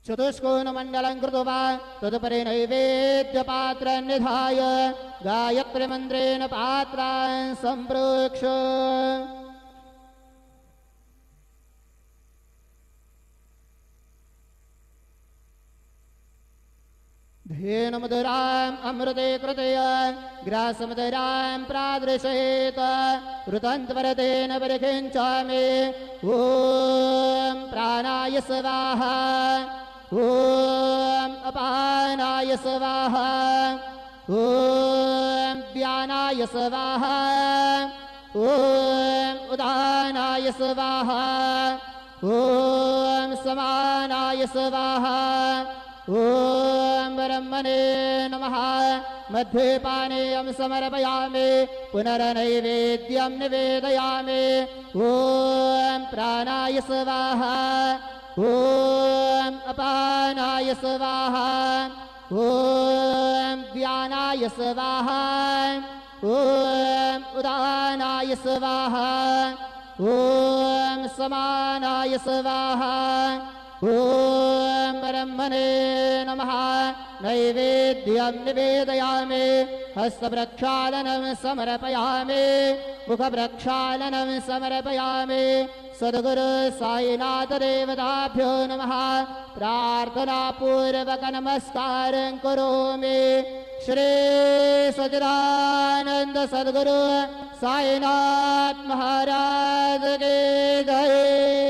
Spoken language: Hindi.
चतुष्कोणमण्डलं कृत्वा तदुपरि नैवेद्यपात्रं निधाय गायत्रीमन्त्रेण पात्रान् सम्प्रोक्ष धेनुमधुराम् अमृते कृतय ग्रासमधुरां प्रादृशेत ऋतन्त्वरतेन परिकिञ्चामि ॐ प्राणाय स्वाहा ॐ अपानाय स्वाहा ॐ व्यानाय स्वाहा ॐ उदानाय स्वाहा ॐ समानाय स्वाहा ॐ ब्रह्मणे नमः मध्यपानीयं समर्पयामि पुनर्नैवेद्यं निवेदयामि ॐ प्राणाय स्वाहा ॐ अपानाय स्वाहा ॐ व्यानाय स्वाहा ॐ उदानाय स्वाहा ॐ समानाय स्वाहा ॐ ब्रह्मणे नमः नैवेद्यं निवेदयामि हस्तप्रक्षालनं समर्पयामि मुखप्रक्षालनं समर्पयामि सद्गुरु साईनाथ देवताभ्यो नमः प्रार्थनापूर्वक नमस्कारं करोमि श्री सच्चिदानंद सद्गुरु साईनाथ महाराज की जय।